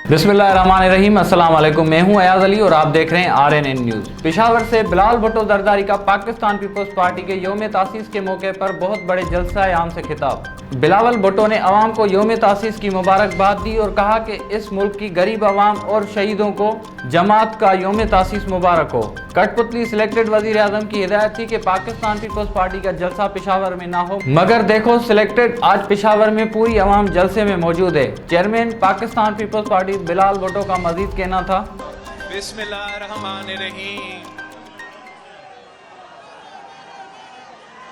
बिस्मिल्लाहिर्रहमानिर्रहीम। अस्सलाम वालेकुम। मैं हूं अयाज अली और आप देख रहे हैं RNN न्यूज़। पेशावर से बिलाल भुट्टो जरदारी का पाकिस्तान पीपल्स पार्टी के यौम तासीस के मौके पर बहुत बड़े जलसा आम से खिताब। बिलावल भुट्टो ने अवाम को यौम तासीस की मुबारकबाद दी और कहा कि इस मुल्क की गरीब अवाम और शहीदों को जमात का यौम तासीस मुबारक हो। कठपुतली सिलेक्टेड वजीर आजम की हिदायत थी कि पाकिस्तान पीपल्स पार्टी का जलसा पेशावर में ना हो, मगर देखो सिलेक्टेड आज पेशावर में पूरी अवाम जलसे में मौजूद है। चेयरमैन पाकिस्तान पीपल्स पार्टी बिलाल भुट्टो का मजीद कहना था, बिस्मिल्लाहिर्रहमानिर्रहीम।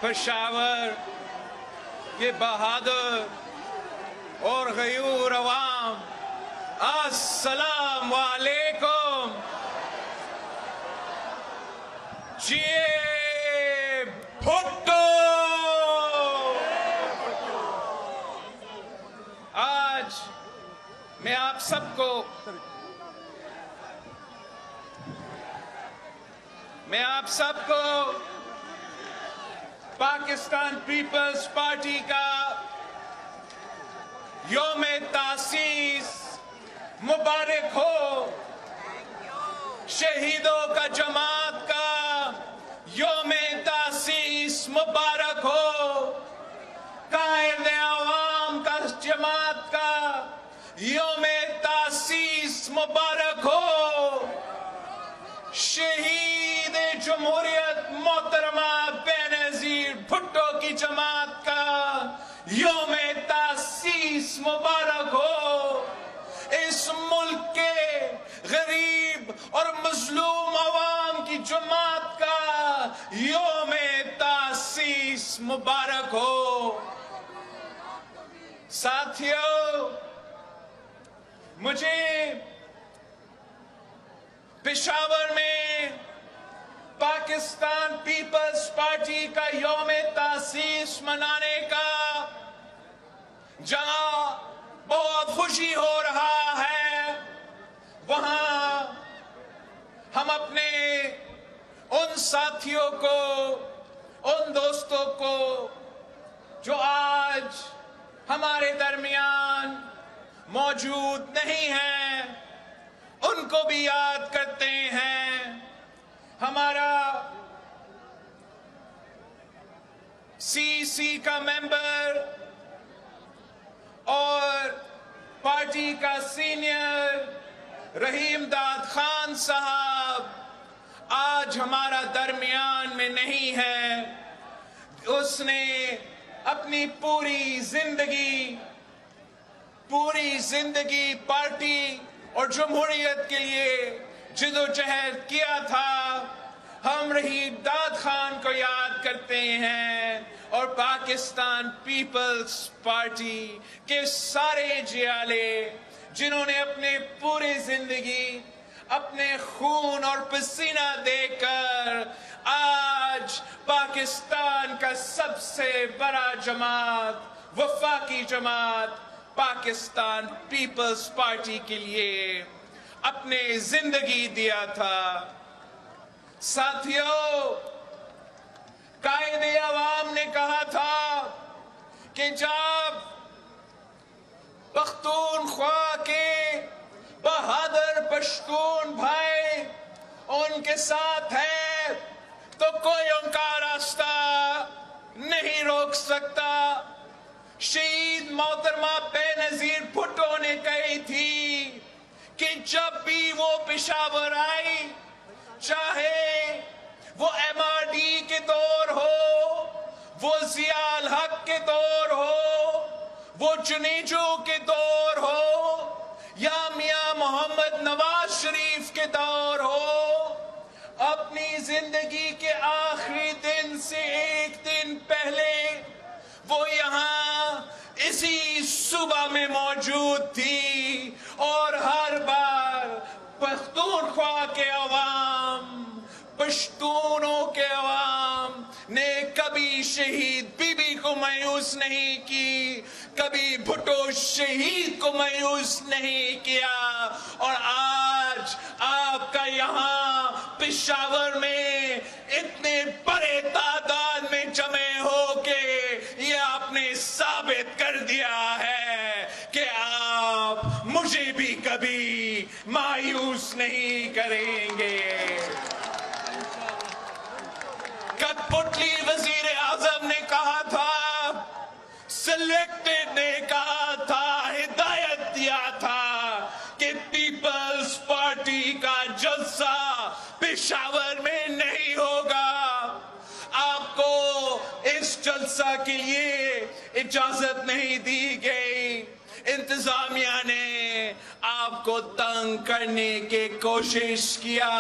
पेशावर के बहादुर और गयूर अवाम, अस्सलाम वालेकुम। जिए भुट्टो। आज मैं आप सबको पाकिस्तान पीपल्स पार्टी का यौम तासीस मुबारक हो। शहीदों का जमात का यौम तासीस मुबारक हो। कायदे अवाम का जमात का यौम तासीस मुबारक हो। शहीद जमहूरियत मोहतरमा बेनजीर भुट्टो की जमात का यौम तासीस मुबारक हो। इस मुल्क के गरीब और मजलूम अवाम की जमात का यौम तासीस मुबारक हो। साथियों, मुझे पेशावर में पाकिस्तान पीपल्स पार्टी का यौम तासीस मनाने का जहां बहुत खुशी हो रहा है, वहां हम अपने उन साथियों को, उन दोस्तों को जो आज हमारे दरमियान मौजूद नहीं हैं, उनको भी याद करते हैं। हमारा CC का मेंबर और पार्टी का सीनियर रहीम दाद खान साहब आज हमारा दरमियान में नहीं है। उसने अपनी पूरी जिंदगी पार्टी और जमहूरियत के लिए जिदोजहद किया था। हम रहीम दाद खान को याद करते हैं और पाकिस्तान पीपल्स पार्टी के सारे जियाले जिन्होंने अपने पूरी जिंदगी अपने खून और पसीना देकर आज पाकिस्तान का सबसे बड़ा जमात, वफाकी जमात पाकिस्तान पीपल्स पार्टी के लिए अपने जिंदगी दिया था। साथियों, कायदे अवाम ने कहा था कि जब पख्तूनख्वा के बहादुर पश्तून भाई उनके साथ है तो कोई उनका रास्ता नहीं रोक सकता। शहीद मोहतरमा बेनजीर भुट्टो ने कही थी कि जब भी वो पेशावर आई, चाहे वो MRD के दौर हो, वो जियाल हक के दौर हो, वो जुनेजो के दौर हो, या मियां मोहम्मद नवाज शरीफ के दौर हो, अपनी जिंदगी के आखिरी दिन से एक दिन पहले वो यहाँ इसी सुबह में मौजूद थी और हर बार पख्तूनख्वा के अवाम, पश्तूनों के अवाम ने कभी शहीद बीबी को मायूस नहीं की, कभी भुट्टो शहीद को मायूस नहीं किया। और आज आपका यहाँ पेशावर में इतने बड़े तादाद में जमे हो के ये आपने साबित कर दिया है कि आप मुझे بھی کبھی مایوس نہیں کریں گے۔ کٹپٹلی وزیر اعظم نے کہا تھا، سلیکٹڈ نے کہا تھا، ہدایت دیا تھا کہ پیپلز پارٹی کا جلسہ پشاور میں نہیں ہوگا۔ آپ کو اس جلسہ کے لیے اجازت نہیں دی گئی۔ انتظامیہ نے آپ کو تنگ کرنے کی کوشش کیا،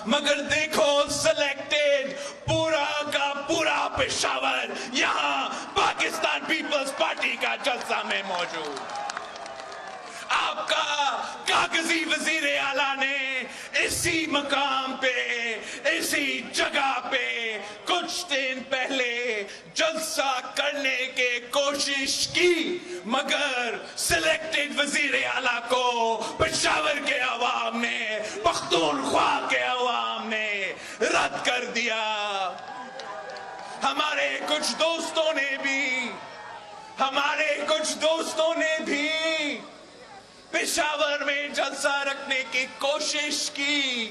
مگر دیکھو سلیکٹڈ پورا کا پورا پشاور یہاں پاکستان پیپلز پارٹی کا جلسہ میں موجود۔ آپ کا کاغذی وزیر اعلیٰ نے اسی مقام پہ، اسی جگہ پہ کچھ دن پہلے جلسہ کرنے کی کوشش کی، مگر سلیکٹڈ وزیر اعلیٰ کو پشاور کے عوام نے، پختونخوا کے عوام نے رد کر دیا۔ ہمارے کچھ دوستوں نے بھی پشاور میں جلسہ رکھنے کی کوشش کی،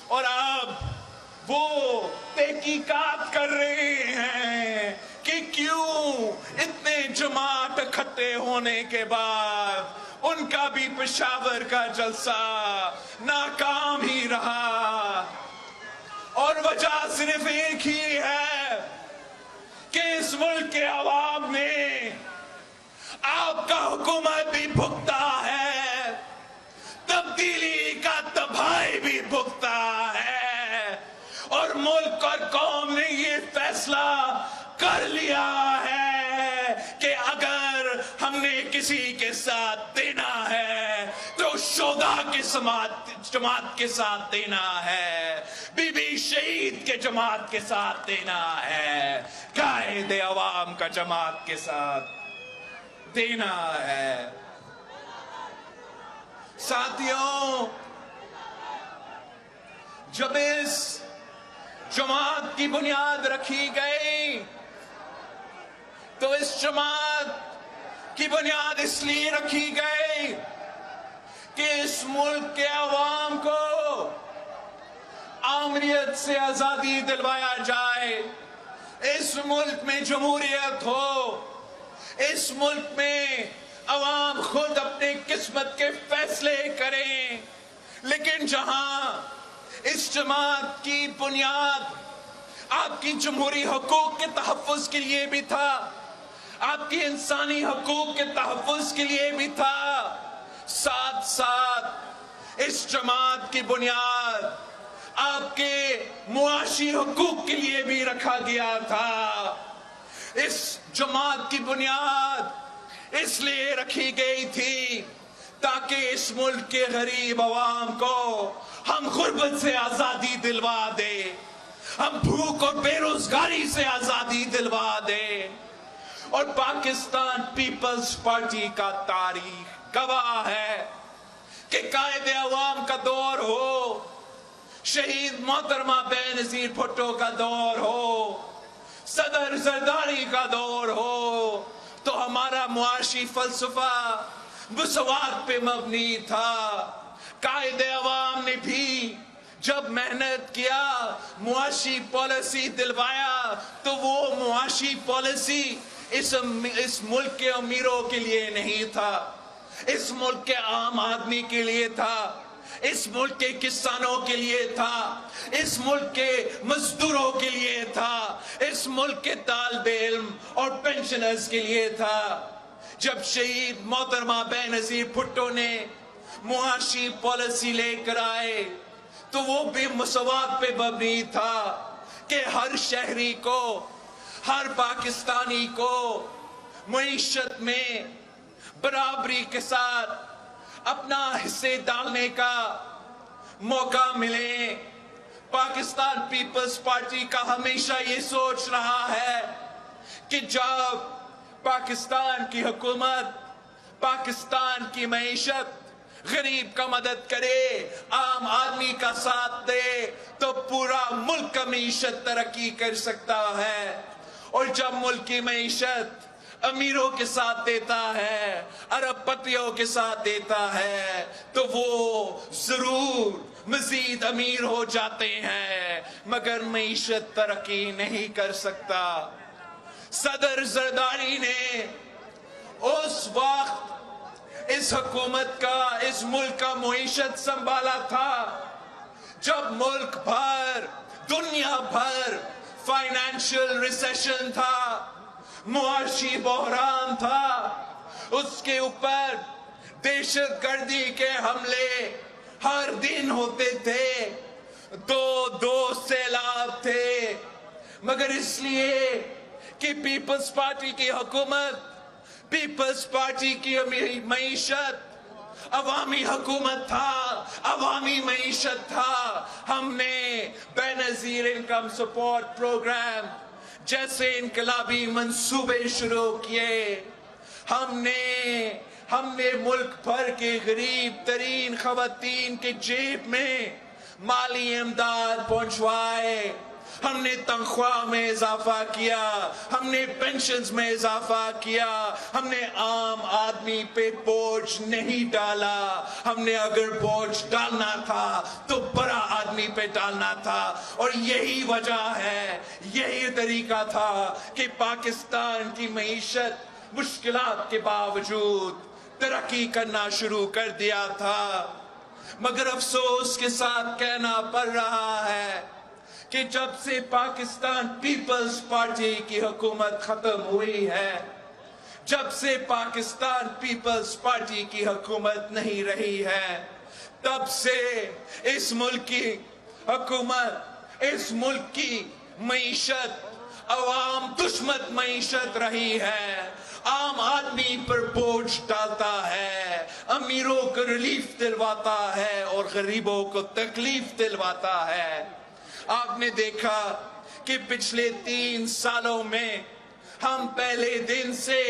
اور اب وہ تحقیقات کر رہے ہیں کہ کیوں اتنے جماعت اکٹھے ہونے کے بعد ان کا بھی پشاور کا جلسہ ناکام ہی رہا۔ اور وجہ صرف ایک ہی ہے کہ اس ملک کے عوام نے آپ کا حکومت بھی بھگتا ہے، تبدیلی کا تباہی بھی بھگتا ہے، اور ملک اور قوم نے یہ فیصلہ کر لیا ہے کہ اگر ہم نے کسی کے ساتھ دینا ہے تو شہداء کی جماعت کے ساتھ دینا ہے، بی بی شہید کے جماعت کے ساتھ دینا ہے، قائد عوام کا جماعت کے ساتھ دینا ہے۔ ساتھیوں، جب اس جماعت کی بنیاد رکھی گئی تو اس جماعت کی بنیاد اس لیے رکھی گئی کہ اس ملک کے عوام کو آمریت سے آزادی دلوایا جائے، اس ملک میں جمہوریت ہو، اس ملک میں عوام خود اپنی قسمت کے فیصلے کریں۔ لیکن جہاں اس جماعت کی بنیاد آپ کی جمہوری حقوق کے تحفظ کے لیے بھی تھا، آپ کی انسانی حقوق کے تحفظ کے لیے بھی تھا، ساتھ ساتھ اس جماعت کی بنیاد آپ کے معاشی حقوق کے لیے بھی رکھا گیا تھا۔ اس جماعت کی بنیاد اس لیے رکھی گئی تھی تاکہ اس ملک کے غریب عوام کو ہم غربت سے آزادی دلوا دیں، ہم بھوک اور بے روزگاری سے آزادی دلوا دیں۔ اور پاکستان پیپلز پارٹی کا تاریخ گواہ ہے کہ قائد عوام کا دور ہو، شہید محترمہ بے نظیر بھٹو کا دور ہو، صدر زرداری کا دور ہو، تو ہمارا معاشی فلسفہ مساوات پہ مبنی تھا۔ قائد عوام نے بھی جب محنت کیا، معاشی پالیسی دلوایا، تو وہ معاشی پالیسی اس ملک کے امیروں کے لیے نہیں تھا، اس ملک کے عام آدمی کے لیے تھا، اس ملک کے کسانوں کے لیے تھا، اس ملک کے مزدوروں کے لیے تھا، اس ملک کے طالب علم اور پینشنرز کے لیے تھا۔ جب شہید محترمہ بے نظیر بھٹو نے معاشی پالیسی لے کر آئے تو وہ بھی مساوات پہ مبنی تھا کہ ہر شہری کو، ہر پاکستانی کو معیشت میں برابری کے ساتھ اپنا حصے ڈالنے کا موقع ملے۔ پاکستان پیپلز پارٹی کا ہمیشہ یہ سوچ رہا ہے کہ جب پاکستان کی حکومت، پاکستان کی معیشت غریب کا مدد کرے، عام آدمی کا ساتھ دے، تو پورا ملک کا معیشت ترقی کر سکتا ہے۔ اور جب ملک کی معیشت अमीरों के साथ देता है, अरबपतियों के साथ देता है, तो वो जरूर मजीद अमीर हो जाते हैं, मगर मईशत तरक्की नहीं कर सकता। सदर जरदारी ने उस वक्त इस हुकूमत का, इस मुल्क का मईशत संभाला था जब मुल्क भर, दुनिया भर फाइनेंशियल रिसेशन था, मुआशी बहरान था, उसके ऊपर दहशतगर्दी के हमले हर दिन होते थे, दो सैलाब थे, मगर इसलिए कि पीपल्स पार्टी की हुकूमत, पीपल्स पार्टी की मईशत अवामी हुकूमत था, अवामी मईशत था, हमने बेनजीर इनकम सपोर्ट प्रोग्राम जैसे इनकलाबी मंसूबे शुरू किए। हमने मुल्क भर के गरीब तरीन खवातीन के जेब में माली इमदाद पहुंचवाए। हमने तनख्वाह में इजाफा किया, हमने पेंशन्स में इजाफा किया, हमने आम आदमी पे बोझ नहीं डाला। हमने अगर बोझ डालना था तो बड़ा आदमी पे डालना था, और यही वजह है, यही तरीका था कि पाकिस्तान की मईशत मुश्किलात के बावजूद तरक्की करना शुरू कर दिया था। मगर अफसोस के साथ कहना पड़ रहा है कि जब से पाकिस्तान पीपल्स पार्टी की हुकूमत खत्म हुई है, जब से पाकिस्तान पीपल्स पार्टी की हुकूमत नहीं रही है, तब से इस मुल्क की हुकूमत, इस मुल्क की मईशत अवाम दुश्मन मईशत रही है। आम आदमी पर बोझ डालता है, अमीरों को रिलीफ दिलवाता है और गरीबों को तकलीफ दिलवाता है। आपने देखा कि पिछले 3 सालों में हम पहले दिन से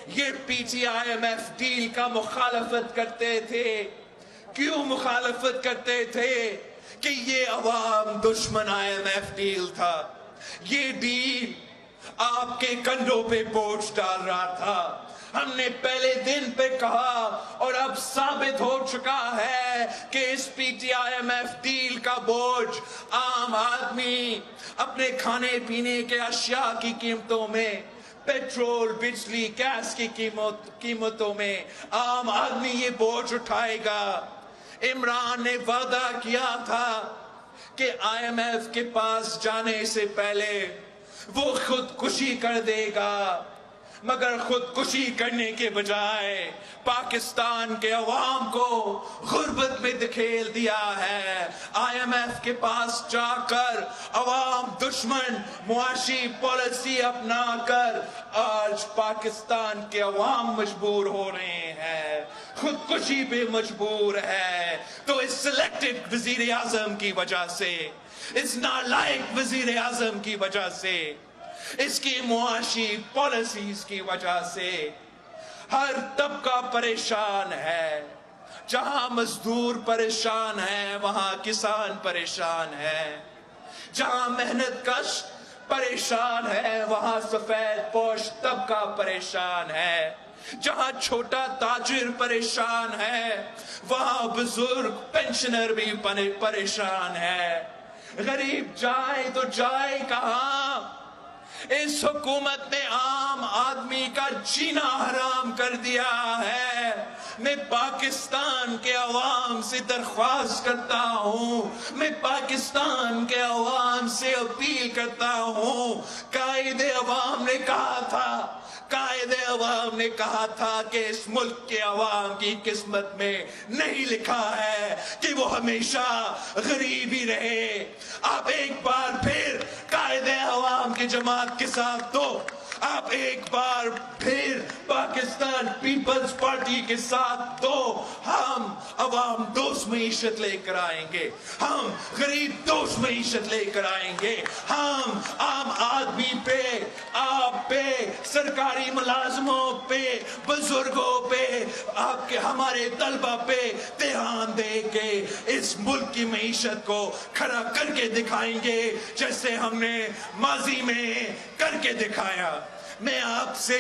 ये PTIMF डील का मुखालफत करते थे। क्यों मुखालफत करते थे? कि ये अवाम दुश्मन IMF डील था। ये डील आपके कंधों पे बोझ डाल रहा था। हमने पहले दिन पे कहा और अब साबित हो चुका है कि इस PTIMF डील का बोझ आम आदमी अपने खाने पीने के अशिया की कीमतों में, पेट्रोल, बिजली, गैस की कीमतों में आम आदमी ये बोझ उठाएगा। इमरान ने वादा किया था कि IMF के पास जाने से पहले वो खुदकुशी कर देगा, मगर खुदकुशी करने के बजाय पाकिस्तान के अवाम को गुर्बत में धकेल दिया है। IMF के पास जाकर अवाम दुश्मन मुआशी पॉलिसी अपनाकर आज पाकिस्तान के अवाम मजबूर हो रहे हैं, खुदकुशी पे मजबूर है। तो इस सिलेक्टेड वजीर आजम की वजह से, इस नालायक वजीर आजम की वजह से, इसकी मुआशी पॉलिसीज की वजह से हर तबका परेशान है। जहां मजदूर परेशान है वहां किसान परेशान है, जहां मेहनत कश परेशान है वहां सफेद पोश तबका परेशान है, जहां छोटा ताजिर परेशान है वहां बुजुर्ग पेंशनर भी परेशान है। गरीब जाए तो जाए कहां? इस हुकूमत ने आम आदमी का जीना हराम कर दिया है। मैं पाकिस्तान के अवाम से दरख्वास्त करता हूँ, मैं पाकिस्तान के अवाम से अपील करता हूँ। कायदे अवाम ने कहा था, कायदे अवाम ने कहा था कि इस मुल्क के अवाम की किस्मत में नहीं लिखा है कि वो हमेशा गरीब ही रहे। आप एक बार फिर कायदे अवाम की जमात के साथ दो, आप एक बार फिर पाकिस्तान पीपल्स पार्टी के साथ दो। हम अवाम दोस्त मईशत लेकर आएंगे, हम गरीब दोस्त मईशत लेकर आएंगे, हम आम आदमी पे, आप पे, सरकारी मुलाजमों पे, बुजुर्गों पे, आपके हमारे तलबा पे ध्यान देंगे। इस मुल्क की मईशत को खड़ा करके दिखाएंगे जैसे हमने माजी में करके दिखाया। मैं आपसे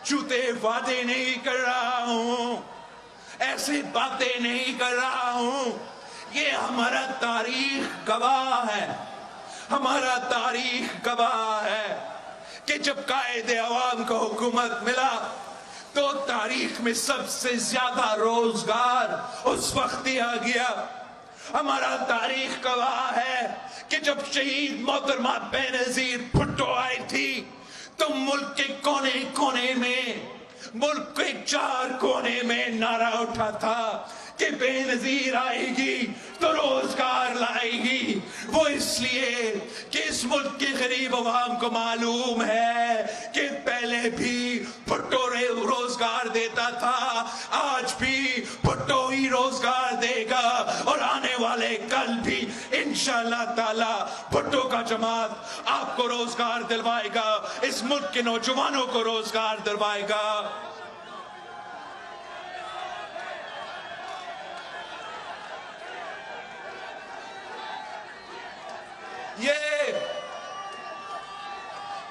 झूठे वादे नहीं कर रहा हूं, ऐसी बातें नहीं कर रहा हूं। ये हमारा तारीख गवाह है, हमारा तारीख गवाह है कि जब कायदे अवाम को हुकूमत मिला तो तारीख में सबसे ज्यादा रोजगार उस वक्त दिया गया। हमारा तारीख गवाह है कि जब शहीद मोहतरमा बेनजीर भुट्टो आई थी तो मुल्क के कोने कोने में, मुल्क के 4 कोने में नारा उठा था कि बेनजीर आएगी तो रोजगार लाएगी। वो इसलिए कि इस मुल्क के गरीब अवाम को मालूम है कि पहले भी भुट्टो रोजगार देता था, आज भी भुट्टो ही रोजगार देगा और आने वाले कल भी इंशाअल्लाह ताला भुट्टो का जमात आपको रोजगार दिलवाएगा, इस मुल्क के नौजवानों को रोजगार दिलवाएगा।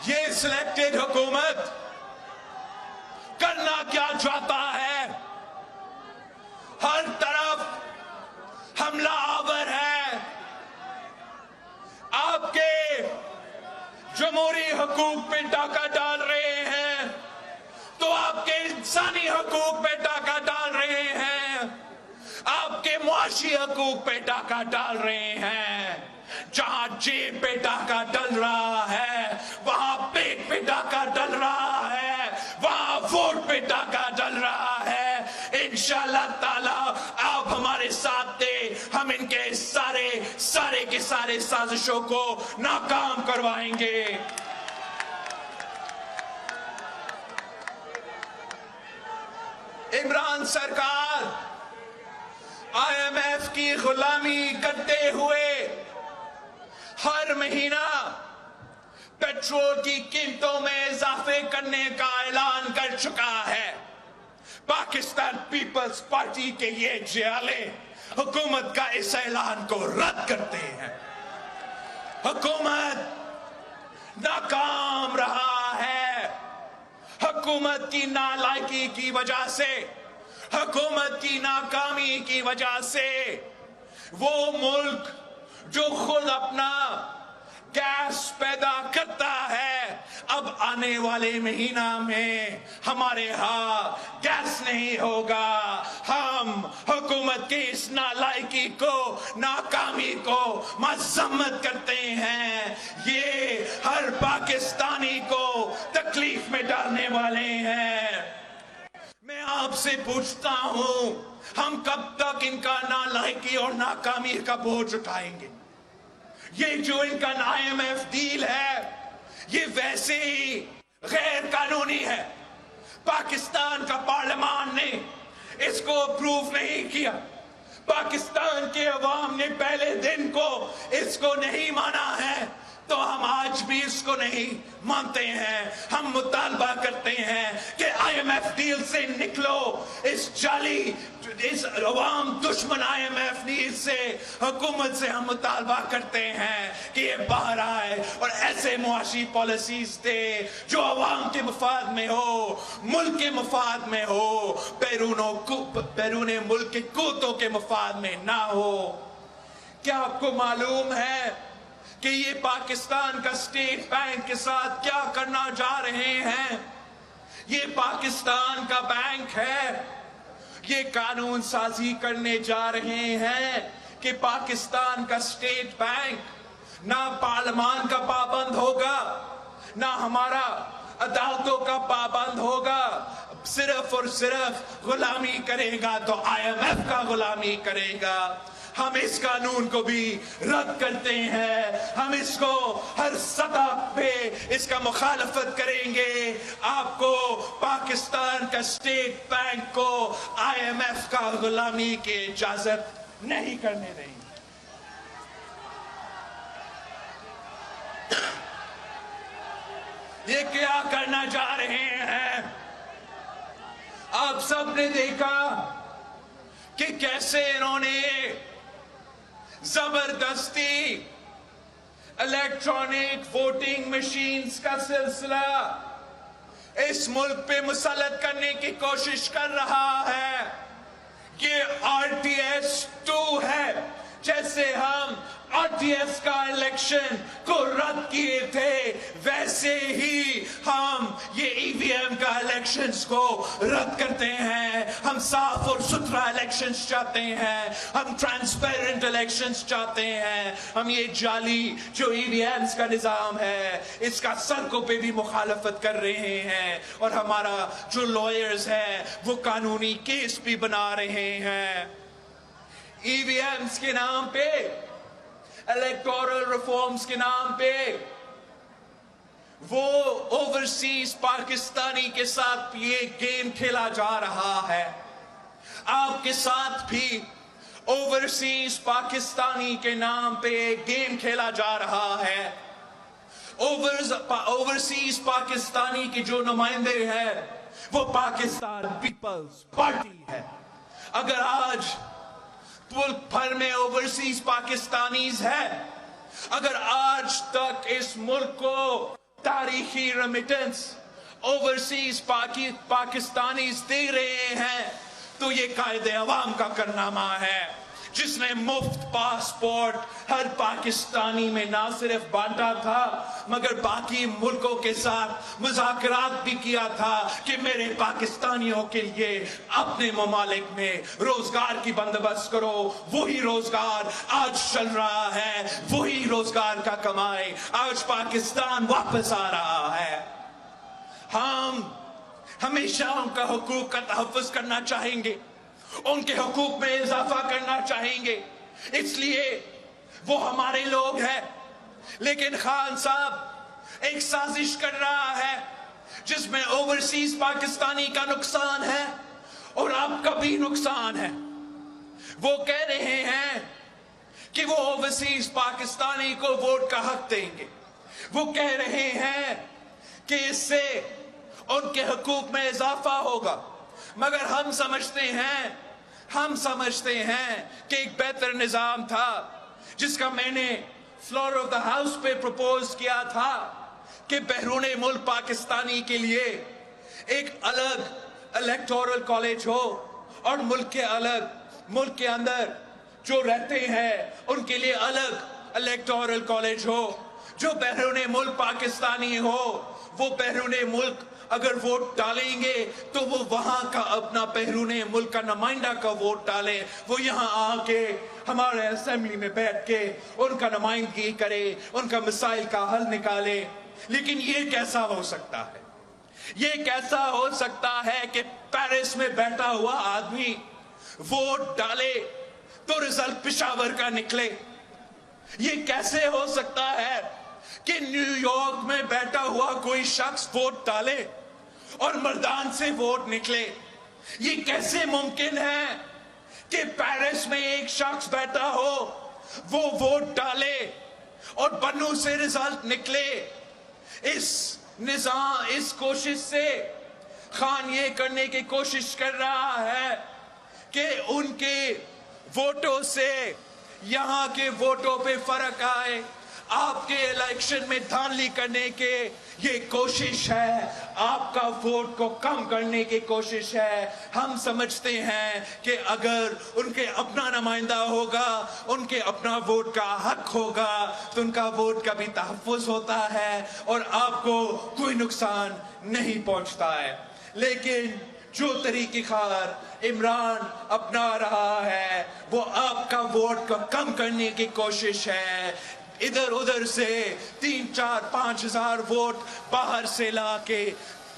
ये सिलेक्टेड हुकूमत करना क्या चाहता है? हर तरफ हमला आवर है, आपके जमहूरी हकूक पे डाका डाल रहे हैं तो आपके इंसानी हकूक पे डाका डाल रहे हैं, आपके मुआशी हकूक पे डाका डाल रहे हैं। जहां जेब पे डाका डल रहा है, वहां पेट पे डाका डल रहा है, वहां वोट पे डाका डल रहा है। इंशाअल्लाह ताला आप हमारे साथ दे, हम इनके सारे के सारे साजिशों को नाकाम करवाएंगे। इमरान सरकार IMF की गुलामी करते हुए हर महीना पेट्रोल की कीमतों में इजाफे करने का ऐलान कर चुका है। पाकिस्तान पीपल्स पार्टी के ये जियाले हुकूमत का इस ऐलान को रद्द करते हैं। हुकूमत नाकाम रहा है, हुकूमत की नालायकी की वजह से, हुकूमत की नाकामी की वजह से वो मुल्क जो खुद अपना गैस पैदा करता है, अब आने वाले महीना में हमारे यहाँ गैस नहीं होगा। हम हुकूमत की इस नालायकी को, नाकामी को मजम्मत करते हैं। ये हर पाकिस्तानी को तकलीफ में डालने वाले हैं। मैं आपसे पूछता हूं, हम कब तक इनका नालायकी और नाकामी का बोझ उठाएंगे? ये जो इनका IMF डील है ये वैसे ही गैर कानूनी है। पाकिस्तान का पार्लियामान ने इसको अप्रूव नहीं किया, पाकिस्तान के अवाम ने पहले दिन को इसको नहीं माना है, तो हम आज भी इसको नहीं मानते हैं। हम मुतालबा करते हैं कि IMF डील से निकलो, इस अवाम दुश्मन IMF डील से, हुकूमत से हम मुतालबा करते हैं कि ये बाहर आए और ऐसे मुआशी पॉलिसीज दे जो अवाम के मफाद में हो, मुल्क के मफाद में हो, बैरून मुल्क के कूतों के मफाद में ना हो। क्या आपको मालूम है कि ये पाकिस्तान का स्टेट बैंक के साथ क्या करना जा रहे हैं? ये पाकिस्तान का बैंक है, ये कानून साजी करने जा रहे हैं कि पाकिस्तान का स्टेट बैंक ना पार्लियामान का पाबंद होगा, ना हमारा अदालतों का पाबंद होगा, सिर्फ और सिर्फ गुलामी करेगा तो IMF का गुलामी करेगा। हम इस कानून को भी रद्द करते हैं, हम इसको हर सतह पे इसका मुखालफत करेंगे। आपको पाकिस्तान का स्टेट बैंक को IMF का गुलामी की इजाजत नहीं करने देंगे। ये क्या करना जा रहे हैं? आप सब ने देखा कि कैसे इन्होंने जबरदस्ती इलेक्ट्रॉनिक वोटिंग मशीन्स का सिलसिला इस मुल्क पे मुसल्लत करने की कोशिश कर रहा है। ये RTS 2 है। जैसे हम RTS का इलेक्शन को रद्द किए थे, वैसे ही हम ये EVM का इलेक्शंस को रद्द करते हैं। हम साफ और सुथरा इलेक्शंस चाहते हैं, हम ट्रांसपेरेंट इलेक्शंस चाहते हैं। हम ये जाली जो EVMs का निजाम है, इसका सड़कों पे भी मुखालफत कर रहे हैं, और हमारा जो लॉयर्स हैं वो कानूनी केस भी बना रहे हैं। EVMs के नाम पे, इलेक्टोरल रिफॉर्म्स के नाम पे वो ओवरसीज पाकिस्तानी के साथ ये गेम खेला जा रहा है। आपके साथ भी ओवरसीज पाकिस्तानी के नाम पे गेम खेला जा रहा है। ओवरसीज पाकिस्तानी के जो नुमाइंदे हैं वो पाकिस्तान पीपल्स पार्टी है। अगर आज मुल्क भर में ओवरसीज पाकिस्तानीज है, अगर आज तक इस मुल्क को तारीखी रेमिटेंस ओवरसीज पाकिस्तानीज दे रहे हैं, तो ये कायदे अवाम का कारनामा है, जिसने मुफ्त पासपोर्ट हर पाकिस्तानी में ना सिर्फ बांटा था, मगर बाकी मुल्कों के साथ मुज़ाकरात भी किया था कि मेरे पाकिस्तानियों के लिए अपने ममालिक में रोजगार की बंदोबस्त करो। वही रोजगार आज चल रहा है, वही रोजगार का कमाई आज पाकिस्तान वापस आ रहा है। हम हमेशा उनका हुकूक का तहफ़्फ़ुज़ करना चाहेंगे, उनके हुकूक में इजाफा करना चाहेंगे, इसलिए वो हमारे लोग हैं। लेकिन खान साहब एक साजिश कर रहा है जिसमें ओवरसीज पाकिस्तानी का नुकसान है और आपका भी नुकसान है। वो कह रहे हैं कि वो ओवरसीज पाकिस्तानी को वोट का हक देंगे। वो कह रहे हैं कि इससे उनके हुकूक में इजाफा होगा, मगर हम समझते हैं कि एक बेहतर निजाम था जिसका मैंने फ्लोर ऑफ द हाउस पे प्रपोज किया था कि बैरून मुल्क पाकिस्तानी के लिए एक अलग इलेक्टोरल कॉलेज हो और मुल्क के अंदर जो रहते हैं उनके लिए अलग इलेक्टोरल कॉलेज हो। जो बैरून मुल्क पाकिस्तानी हो वो बैरून मुल्क अगर वोट डालेंगे तो वो वहां का अपना बैरून मुल्क का नुमाइंदा का वोट डाले, वो यहाँ आके हमारे असेंबली में बैठ के उनका नुमाइंदगी करे, उनका मसाइल का हल निकाले। लेकिन ये कैसा हो सकता है? ये कैसा हो सकता है कि पेरिस में बैठा हुआ आदमी वोट डाले तो रिजल्ट पेशावर का निकले? ये कैसे हो सकता है कि न्यूयॉर्क में बैठा हुआ कोई शख्स वोट डाले और मर्दान से वोट निकले? ये कैसे मुमकिन है कि पेरिस में एक शख्स बैठा हो, वो वोट डाले और बन्नू से रिजल्ट निकले? इस कोशिश से खान ये करने की कोशिश कर रहा है कि उनके वोटों से यहाँ के वोटों पे फर्क आए। आपके इलेक्शन में धांधली करने के ये कोशिश है, आपका वोट को कम करने की कोशिश है। हम समझते हैं कि अगर उनके अपना नुमाइंदा होगा, उनके अपना वोट का हक होगा, तो उनका वोट का भी तहफ़्फ़ुज़ होता है और आपको कोई नुकसान नहीं पहुंचता है। लेकिन जो तरीक़ेकार इमरान अपना रहा है वो आपका वोट को कम करने की कोशिश है। इधर उधर से 3, 4, 5 हजार वोट बाहर से लाके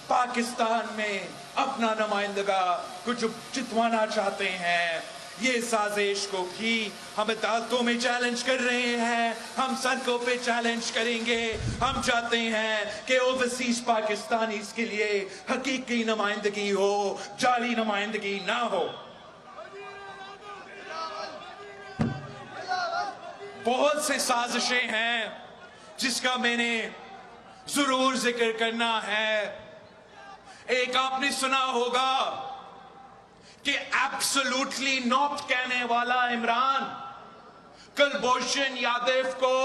पाकिस्तान में अपना नुमाइंदगा कुछ जितवाना चाहते हैं। ये साजिश को भी हम अदालतों में चैलेंज कर रहे हैं, हम सड़कों पे चैलेंज करेंगे। हम चाहते हैं कि ओवरसीज पाकिस्तानी के लिए हकीकी नुमाइंदगी हो, जाली नुमाइंदगी ना हो। बहुत से साजिशें हैं जिसका मैंने जरूर जिक्र करना है। एक आपने सुना होगा कि एब्सोल्युटली नॉट कहने वाला इमरान कुलभूषण यादव को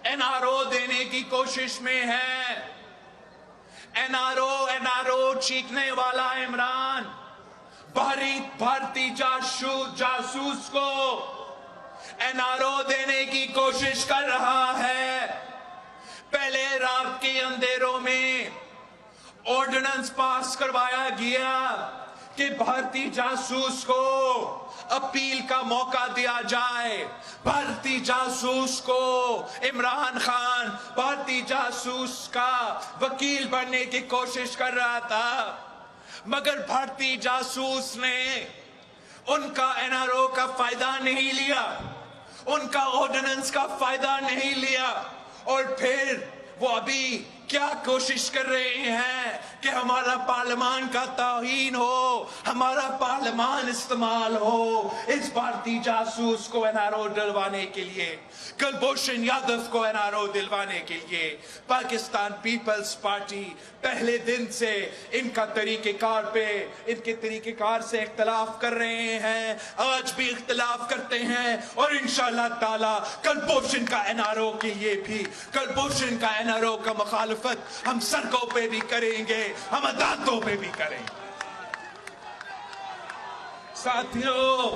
NRO देने की कोशिश में है। एनआरओ चीखने वाला इमरान भारतीय जासूस को एनआरओ देने की कोशिश कर रहा है। पहले रात के अंधेरों में ऑर्डिनेंस पास करवाया गया कि भारतीय जासूस को अपील का मौका दिया जाए। भारतीय जासूस को इमरान खान भारतीय जासूस का वकील बनने की कोशिश कर रहा था, मगर भारतीय जासूस ने उनका एनआरओ का फायदा नहीं लिया, उनका ऑर्डिनेंस का फायदा नहीं लिया, और फिर वो अभी क्या कोशिश कर रहे हैं कि हमारा पार्लियामान का तौहीन हो, हमारा पार्लियामान इस्तेमाल हो इस भारतीय जासूस को एनआरओ दिलवाने के लिए, कुलभूषण यादव को एनआरओ दिलवाने के लिए। पाकिस्तान पीपल्स पार्टी पहले दिन से इनके तरीकेकार से इख्तलाफ कर रहे हैं, आज भी इख्तलाफ करते हैं, और इंशाअल्लाह ताला कुलभूषण का एनआरओ के लिए भी, कुलभूषण का एनआरओ का मुखालिफत हम सड़कों पे भी करेंगे, हम अदालतों पे भी करेंगे। साथियों,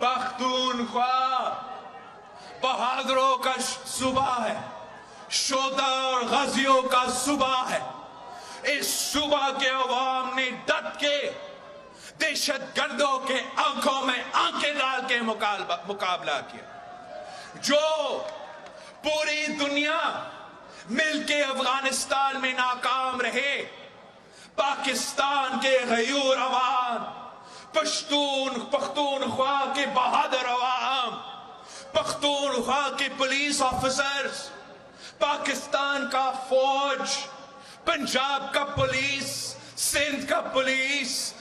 पख्तूनख्वा बहादुरों का सूबा है, शोधा और गाजियों का सूबा है। इस सूबा के अवाम ने डट के दहशतगर्दों के आंखों में आंखें डाल के मुकाबला किया। जो पूरी दुनिया मिलके अफगानिस्तान में नाकाम रहे, पाकिस्तान के गयूर अवाम, पख्तूनख्वा के बहादुर अवाम, पख्तूनख्वा के पुलिस ऑफिसर्स, पाकिस्तान का फौज, पंजाब का पुलिस, सिंध का पुलिस,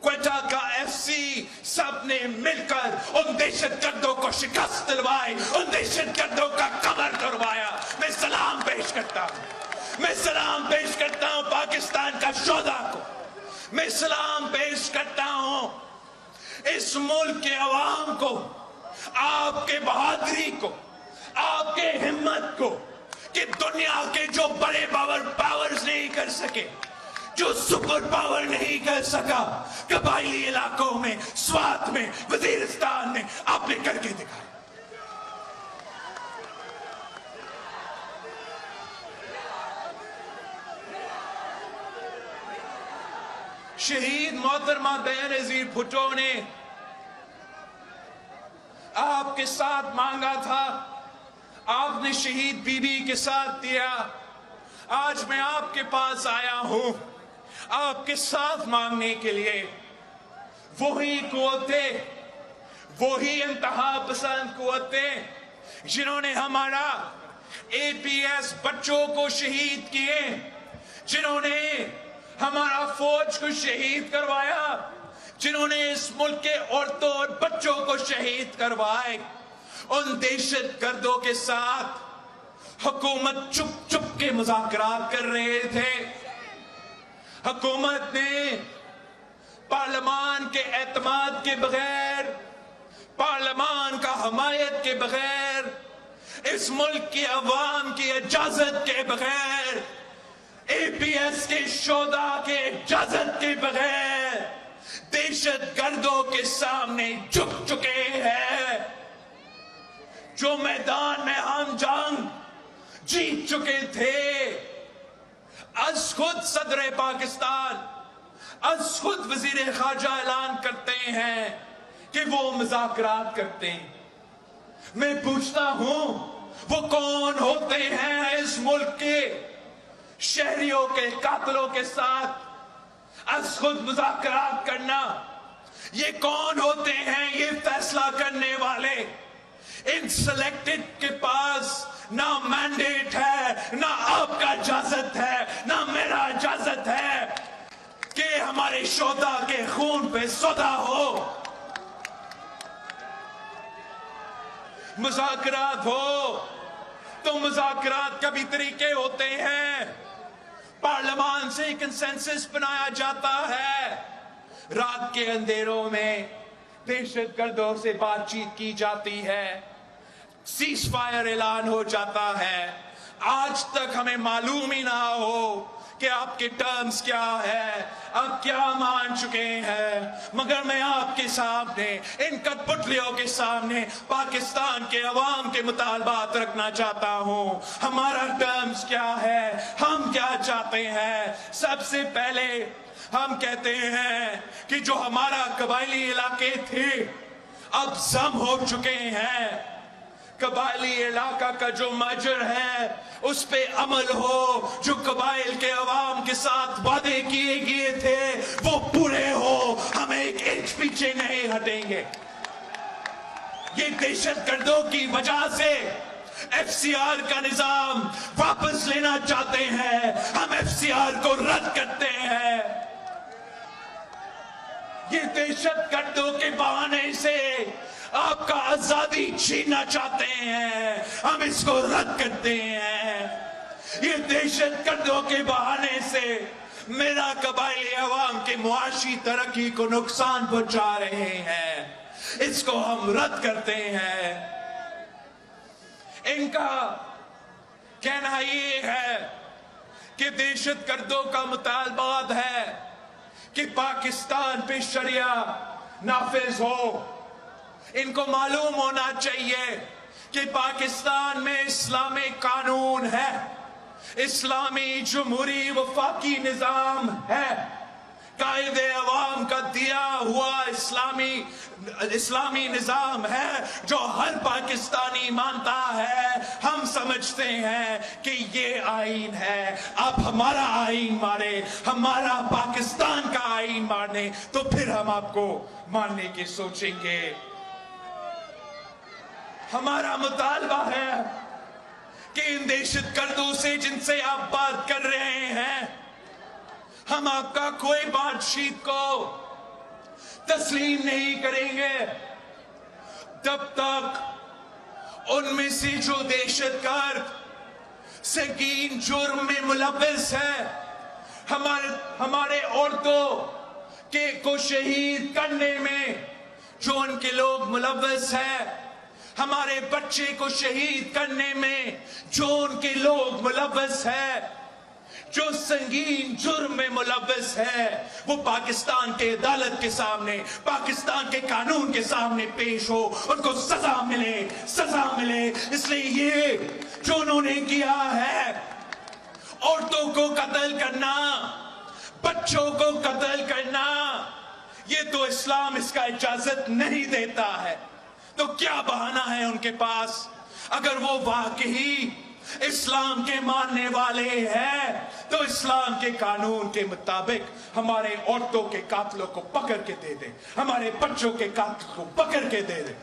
क्वेटा का एफसी, सब ने मिलकर उन दहशतगर्दों को शिकस्त दिलवाई, उन दहशतगर्दों का कमर तोड़वाया। मैं सलाम पेश करता हूं, मैं सलाम पेश करता हूं पाकिस्तान का शोधा को, मैं सलाम पेश करता हूं इस मुल्क के अवाम को, आपके बहादुरी को, आपके हिम्मत को, कि दुनिया के जो बड़े पावर्स नहीं कर सके, जो सुपर पावर नहीं कर सका, कबायली इलाकों में, स्वात में, वजीरिस्तान में आपने करके दिखाया। शहीद मोहतरमा बेनज़ीर भुट्टो ने आपके साथ मांगा था, आपने शहीद बीबी के साथ दिया। आज मैं आपके पास आया हूं आपके साथ मांगने के लिए। वही कुव्वतें, वही इंतहा पसंद कुव्वतें जिन्होंने हमारा एपीएस बच्चों को शहीद किए, जिन्होंने हमारा फौज को शहीद करवाया, जिन्होंने इस मुल्क के औरतों और बच्चों को शहीद करवाए, उन दहशतगर्दों के साथ हुकूमत चुप चुप के मुज़ाकरात कर रहे थे। हुकूमत ने पार्लियामान के एतमाद के बगैर, पार्लियामान का हमायत के बगैर, इस मुल्क की अवाम की इजाजत के बगैर, एपीएस के शोधा के इजाजत के बगैर दहशतगर्दों के सामने झुक चुके हैं। जो मैदान में हम जंग जीत चुके थे, आज खुद सदर पाकिस्तान, आज खुद वजीर खारजा ऐलान करते हैं कि वो मुज़ाकरात करते हैं। मैं पूछता हूं, वो कौन होते हैं इस मुल्क के शहरियों के कातलों के साथ आज खुद मुज़ाकरात करना? ये कौन होते हैं ये फैसला करने वाले? इन सिलेक्टेड के पास ना मैंडेट है, ना आपका इजाजत है, ना मेरा इजाजत है कि हमारे शोधा के खून पे सौदा हो। मुज़ाकरात हो तो मुज़ाकरात का भी तरीके होते हैं। पार्लियामान से कंसेंसस बनाया जाता है, रात के अंधेरों में दहशतगर्दों से बातचीत की जाती है, सीज फायर ऐलान हो जाता है, آج تک ہمیں معلوم ہی نہ ہو کہ آپ کے ٹرمز کیا ہے، آپ کیا مان چکے ہیں، مگر میں آپ کے سامنے، ان کٹ پتلیوں کے سامنے پاکستان کے عوام کے مطالبات رکھنا چاہتا ہوں۔ ہمارا ٹرمز کیا ہے، ہم کیا چاہتے ہیں؟ سب سے پہلے ہم کہتے ہیں کہ جو ہمارا قبائلی علاقے تھے اب ضم ہو چکے ہیں، قبائلی علاقہ کا جو ماجر ہے اس پہ عمل ہو، جو قبائل کے عوام کے ساتھ وعدے کیے گئے تھے وہ پورے ہو، ہم ایک انچ پیچھے نہیں ہٹیں گے۔ یہ دہشت گردوں کی وجہ سے ایف سی آر کا نظام واپس لینا چاہتے ہیں، ہم ایف سی آر کو رد کرتے ہیں۔ یہ دہشت گردوں کے بہانے سے آپ کا آزادی چھیننا چاہتے ہیں، ہم اس کو رد کرتے ہیں۔ یہ دہشت گردوں کے بہانے سے میرا قبائلی عوام کے معاشی ترقی کو نقصان پہنچا رہے ہیں، اس کو ہم رد کرتے ہیں۔ ان کا کہنا یہ ہے کہ دہشت گردوں کا مطالبات ہے کہ پاکستان پہ شریعہ نافذ ہو۔ ان کو معلوم ہونا چاہیے کہ پاکستان میں اسلامی قانون ہے، اسلامی جمہوری وفاقی نظام ہے، قائد عوام کا دیا ہوا اسلامی نظام ہے جو ہر پاکستانی مانتا ہے۔ ہم سمجھتے ہیں کہ یہ آئین ہے، آپ ہمارا آئین مانے، ہمارا پاکستان کا آئین مانے تو پھر ہم آپ کو ماننے کی سوچیں گے۔ ہمارا مطالبہ ہے کہ ان دہشت گردوں سے جن سے آپ بات کر رہے ہیں، ہم آپ کا کوئی بات چیت کو تسلیم نہیں کریں گے جب تک ان میں سے جو دہشت گرد سنگین جرم میں ملوث ہے، ہمارے عورتوں کو شہید کرنے میں جو ان کے لوگ ملوث ہیں، ہمارے بچے کو شہید کرنے میں جو ان کے لوگ ملوث ہیں، جو سنگین جرم میں ملوث ہے، وہ پاکستان کے عدالت کے سامنے، پاکستان کے قانون کے سامنے پیش ہو، ان کو سزا ملے، سزا ملے۔ اس لیے یہ جو انہوں نے کیا ہے، عورتوں کو قتل کرنا، بچوں کو قتل کرنا، یہ تو اسلام اس کا اجازت نہیں دیتا ہے۔ تو کیا بہانہ ہے ان کے پاس؟ اگر وہ واقعی اسلام کے ماننے والے ہیں تو اسلام کے قانون کے مطابق ہمارے عورتوں کے قاتلوں کو پکڑ کے دے دیں، ہمارے بچوں کے قاتل کو پکڑ کے دے دیں۔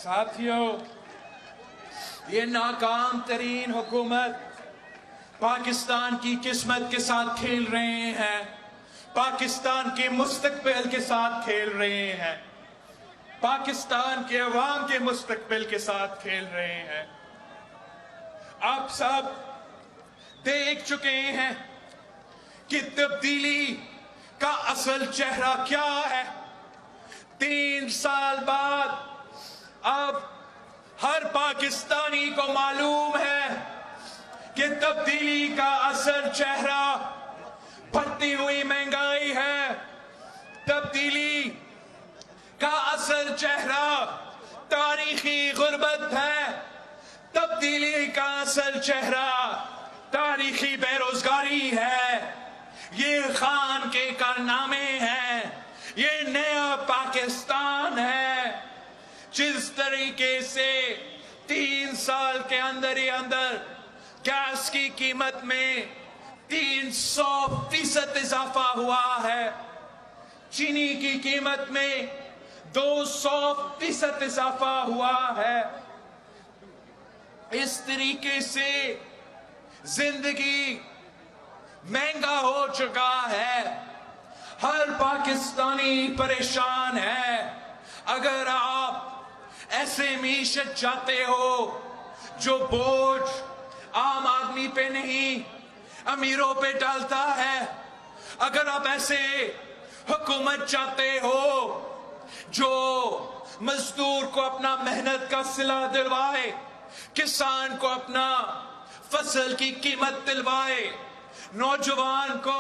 ساتھیوں، یہ ناکام ترین حکومت پاکستان کی قسمت کے ساتھ کھیل رہے ہیں، پاکستان کے مستقبل کے ساتھ کھیل رہے ہیں، پاکستان کے عوام کے مستقبل کے ساتھ کھیل رہے ہیں۔ آپ سب دیکھ چکے ہیں کہ تبدیلی کا اصل چہرہ کیا ہے۔ 3 سال بعد اب ہر پاکستانی کو معلوم ہے کہ تبدیلی کا اصل چہرہ بڑھتی ہوئی مہنگائی ہے، تبدیلی کا اصل چہرہ تاریخی غربت ہے، تبدیلی کا اصل چہرہ تاریخی بے روزگاری ہے۔ یہ خان کے کارنامے ہیں، یہ نیا پاکستان ہے۔ جس طریقے سے 3 سال کے اندر ہی اندر گیس کی قیمت میں 300% اضافہ ہوا ہے، چینی کی قیمت میں 200% इजाफा हुआ है। इस तरीके से जिंदगी महंगा हो चुका है, हर पाकिस्तानी परेशान है। अगर आप ऐसे मीशत चाहते हो जो बोझ आम आदमी पे नहीं अमीरों पे डालता है, अगर आप ऐसे हुकूमत चाहते हो जो मजदूर को अपना मेहनत का सिला दिलवाए, किसान को अपना फसल की कीमत दिलवाए, नौजवान को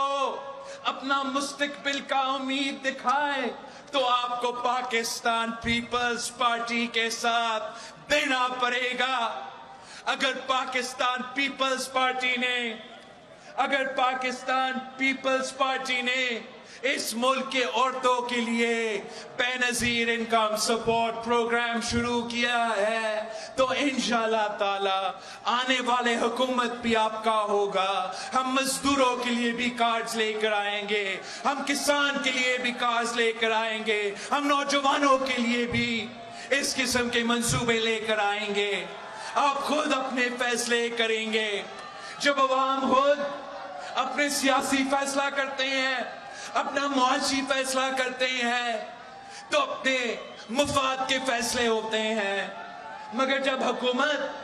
अपना मुस्तकबिल का उम्मीद दिखाए, तो आपको पाकिस्तान पीपल्स पार्टी के साथ देना पड़ेगा। अगर पाकिस्तान पीपल्स पार्टी ने इस मुल्क के औरतों के लिए बेनजीर इनकम सपोर्ट प्रोग्राम शुरू किया है, तो इंशाअल्लाह ताला आने वाले हुकूमत भी आपका होगा। हम मजदूरों के लिए भी कार्ड्स लेकर आएंगे, हम किसान के लिए भी कार्ड्स लेकर आएंगे, हम नौजवानों के लिए भी इस किस्म के मंसूबे लेकर आएंगे। आप खुद अपने फैसले करेंगे। जब अवाम खुद अपने सियासी फैसला करते हैं, अपना मुआशी फैसला करते हैं, तो अपने मुफाद के फैसले होते हैं। मगर जब हुकूमत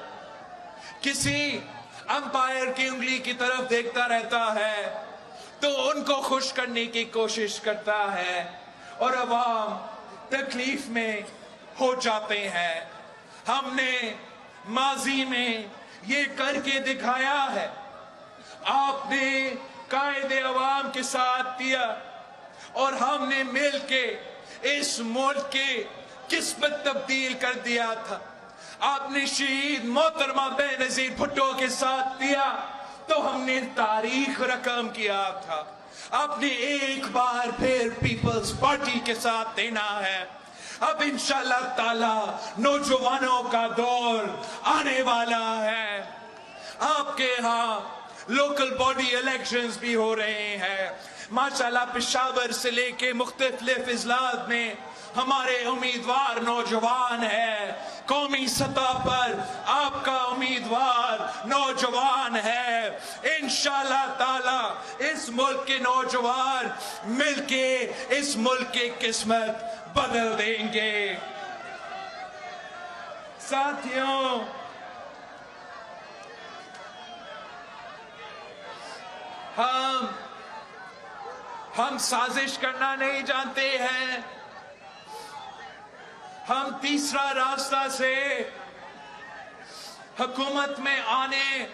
किसी अंपायर की उंगली की तरफ देखता रहता है, तो उनको खुश करने की कोशिश करता है और अवाम तकलीफ में हो जाते हैं। हमने माजी में ये करके दिखाया है। आपने कायदे अवाम के साथ दिया और हमने मिल के इस मुल्क की किस्मत तब्दील कर दिया था। आपने शहीद मोहतरमा बेनजीर भुट्टो के साथ दिया तो हमने तारीख रकम किया था। आपने एक बार फिर पीपल्स पार्टी के साथ देना है। अब इंशाअल्लाह ताला नौजवानों का दौर आने वाला है। आपके यहाँ लोकल बॉडी इलेक्शंस भी हो रहे हैं। माशाअल्लाह पेशावर से लेके मुख्तलिफ इजलास में हमारे उम्मीदवार नौजवान है। कौमी सतह पर आपका उम्मीदवार नौजवान है। इंशाअल्लाह ताला इस मुल्क के नौजवान मिलके इस मुल्क की किस्मत बदल देंगे। साथियों, हम साजिश करना नहीं जानते हैं। हम तीसरा रास्ता से हुकूमत में आने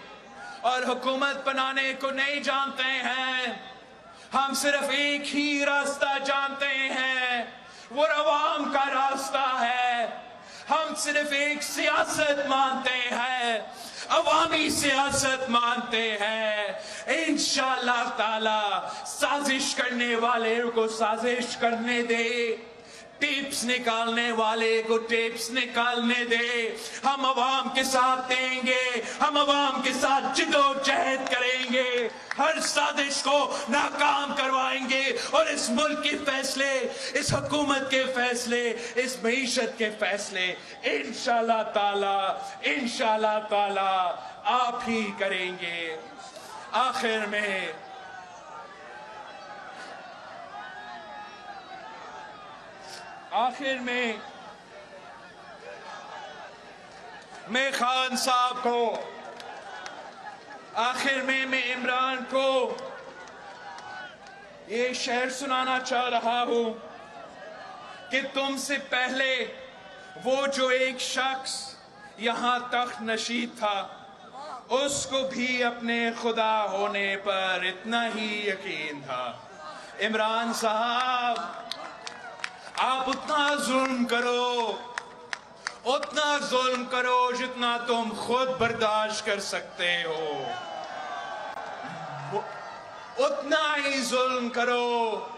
और हुकूमत बनाने को नहीं जानते हैं। हम सिर्फ एक ही रास्ता जानते हैं, वो अवाम का रास्ता है। हम सिर्फ एक सियासत मानते हैं, अवामी सियासत मानते हैं। इंशाअल्लाह ताला साजिश करने वाले को साजिश करने दे, टिप्स निकालने वाले को टिप्स निकालने दे। हम अवाम के साथ देंगे, हम अवाम के साथ जिद्दोजहद करेंगे, हर साजिश को नाकाम करवाएंगे और इस मुल्क के फैसले, इस हुकूमत के फैसले, इस मईशत के फैसले इंशाअल्लाह ताला आप ही करेंगे। आखिर में मैं खान साहब को, आखिर में मैं इमरान को ये शेर सुनाना चाह रहा हूं कि तुमसे पहले वो जो एक शख्स यहां तख्त नशीद था, उसको भी अपने खुदा होने पर इतना ही यकीन था। इमरान साहब, आप उतना जुल्म करो जितना तुम खुद बर्दाश्त कर सकते हो, उतना ही जुल्म करो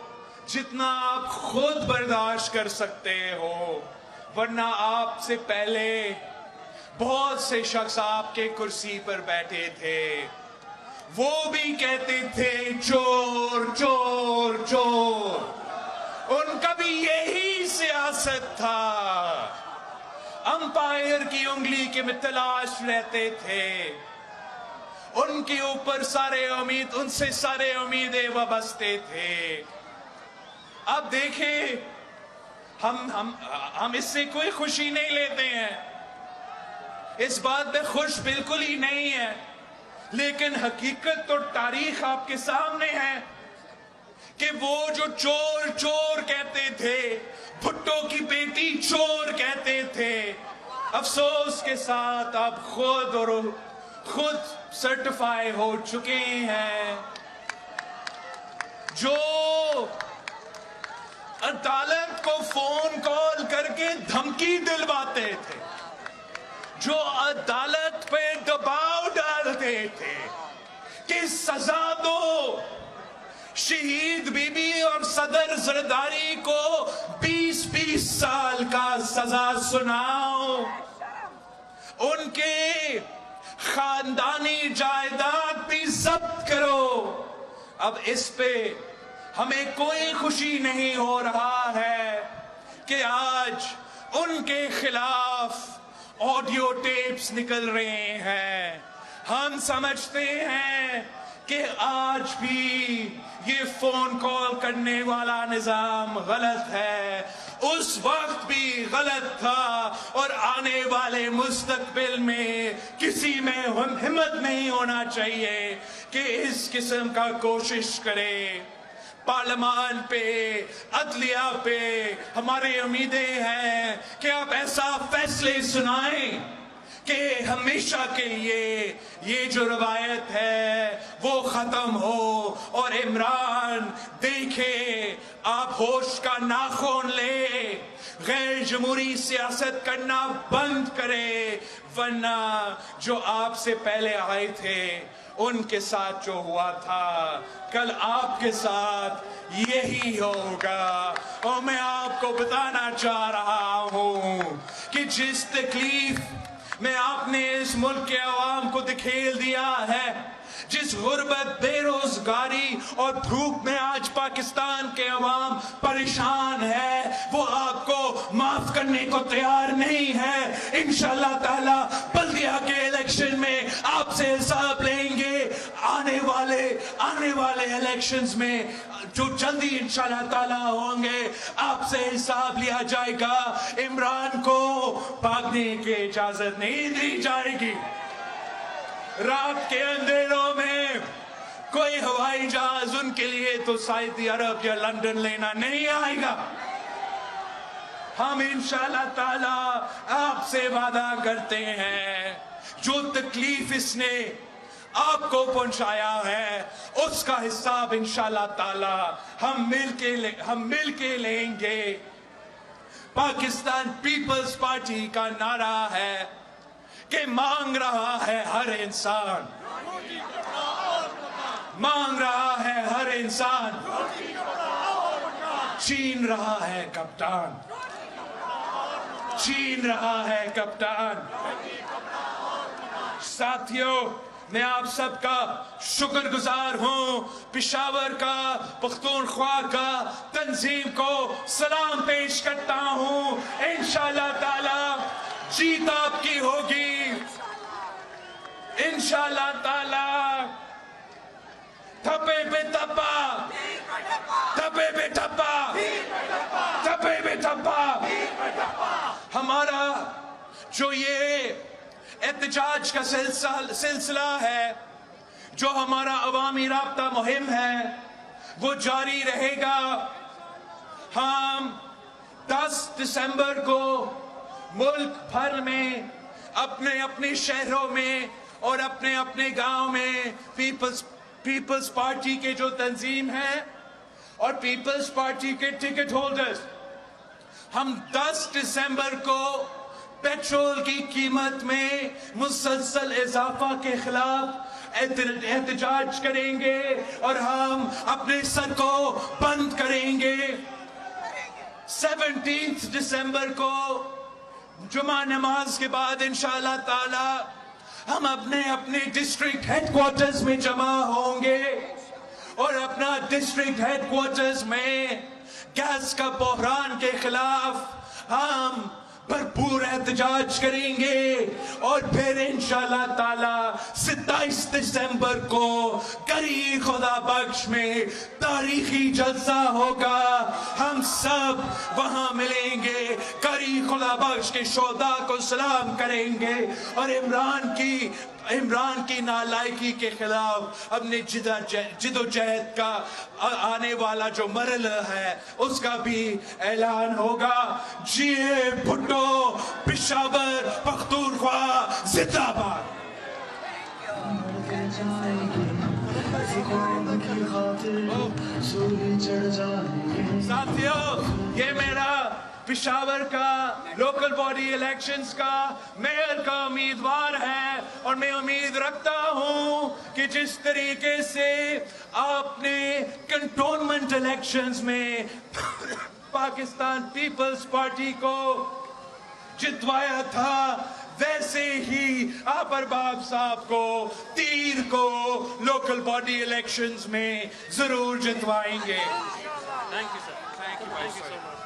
जितना आप खुद बर्दाश्त कर सकते हो। वरना आपसे पहले बहुत से शख्स आपके कुर्सी पर बैठे थे, वो भी कहते थे चोर चोर चोर। उनका भी यही सियासत सियासत था, अंपायर की उंगली के में तलाश रहते थे, उनके ऊपर उनसे सारे उम्मीदें वाबस्ते थे। अब देखें, हम इससे कोई खुशी नहीं लेते हैं, इस बात पे खुश बिल्कुल ही नहीं है, लेकिन हकीकत तो तारीख आपके सामने है कि वो जो चोर चोर कहते थे, भुट्टो की बेटी चोर कहते थे, अफसोस के साथ आप खुद सर्टिफाई हो चुके हैं। जो अदालत को फोन कॉल करके धमकी दिलवाते थे, जो अदालत पे दबाव डालते थे कि सजा दो, शहीद बीबी और सदर जरदारी को 20-20 साल का सजा सुनाओ, उनके खानदानी जायदाद भी जब्त करो। अब इस पे हमें कोई खुशी नहीं हो रहा है कि आज उनके खिलाफ ऑडियो टेप्स निकल रहे हैं। हम समझते हैं कि आज भी ये फोन कॉल करने वाला निजाम गलत है, उस वक्त भी गलत था, और आने वाले मुस्तकबिल में किसी में हिम्मत नहीं होना चाहिए कि इस किस्म का कोशिश करे। पार्लियामान पे, अदलिया पे हमारी उम्मीदें हैं कि आप ऐसा फैसले सुनाएं कि हमेशा के लिए ये जो रवायत है वो खत्म हो, और इमरान देखे आप होश का नाखून ले, गैर जमहूरी सियासत करना बंद करे, वरना जो आपसे पहले आए थे उनके साथ जो हुआ था कल आपके साथ यही होगा। और मैं आपको बताना चाह रहा हूं कि जिस तकलीफ में आपने इस मुल्क के अवाम को दिखेल दिया है, जिस गुर्बत, बेरोजगारी और भूख में आज पाकिस्तान के अवाम परेशान है, वो आपको माफ करने को तैयार नहीं है। इंशाअल्लाह ताला बल्दिया के इलेक्शन में आपसे हिसाब लेंगे। आने वाले इलेक्शंस में जो जल्दी इंशाअल्लाह ताला होंगे, आपसे हिसाब लिया जाएगा। इमरान को भागने की इजाजत नहीं दी जाएगी। रात के अंधेरों में कोई हवाई जहाज उनके लिए तो सऊदी अरब या लंदन लेना नहीं आएगा। हम इंशाअल्लाह ताला आपसे वादा करते हैं, जो तकलीफ इसने आपको पहुंचाया है उसका हिसाब इंशाअल्लाह ताला हम मिल के लेंगे। पाकिस्तान पीपल्स पार्टी का नारा है कि मांग रहा है हर इंसान, मांग रहा है हर इंसान, छीन रहा है कप्तान, छीन रहा है कप्तान। साथियों, मैं आप सबका शुक्रगुजार हूं। पेशावर का, पख्तूनख्वा का तंजीम को सलाम पेश करता हूं। इंशाअल्लाह ताला जीत आपकी होगी। इंशाअल्लाह ताला थप्पे पे थप्पा, थप्पे पे थप्पा, थप्पे पे थप्पा। हमारा जो ये एहतजाज का सिलसिला है, जो हमारा अवामी राब्ता मुहिम है, वो जारी रहेगा। हम 10 दिसंबर को मुल्क भर में अपने अपने शहरों में और अपने अपने गांव में पीपल्स पार्टी के जो तंजीम है और पीपल्स पार्टी के टिकट होल्डर्स, हम 10 दिसंबर को पेट्रोल की कीमत में मुसलसल इजाफा के खिलाफ एहतजाज करेंगे और हम अपने सर को बंद करेंगे। 17 दिसंबर को जुमा नमाज के बाद इंशाअल्लाह ताला हम अपने अपने डिस्ट्रिक्ट हेडक्वार्टर्स में जमा होंगे और अपना डिस्ट्रिक्ट हेडक्वार्टर्स में गैस का बहरान के खिलाफ हम भरपूर एहतजाज करेंगे और फिर इंशाअल्लाह ताला 27 दिसंबर को करी खुदा बख्श में तारीखी जलसा होगा। हम सब वहां मिलेंगे, करी खुदा बख्श के शोहदा को सलाम करेंगे और इमरान की नालायकी के खिलाफ अपने जिदोजहद का आने वाला जो मरहला है उसका भी ऐलान होगा। जिए भुट्टो, पेशावर पख्तूनख्वा जिंदाबाद। साथियों, ये मेरा पेशावर का लोकल बॉडी इलेक्शंस का मेयर का उम्मीदवार है और मैं उम्मीद रखता हूं कि जिस तरीके से आपने कंटोनमेंट इलेक्शंस में पाकिस्तान पीपल्स पार्टी को जितवाया था, वैसे ही आप अरबाब साहब को, तीर को लोकल बॉडी इलेक्शंस में जरूर जितवाएंगे। Thank you sir, thank you so much.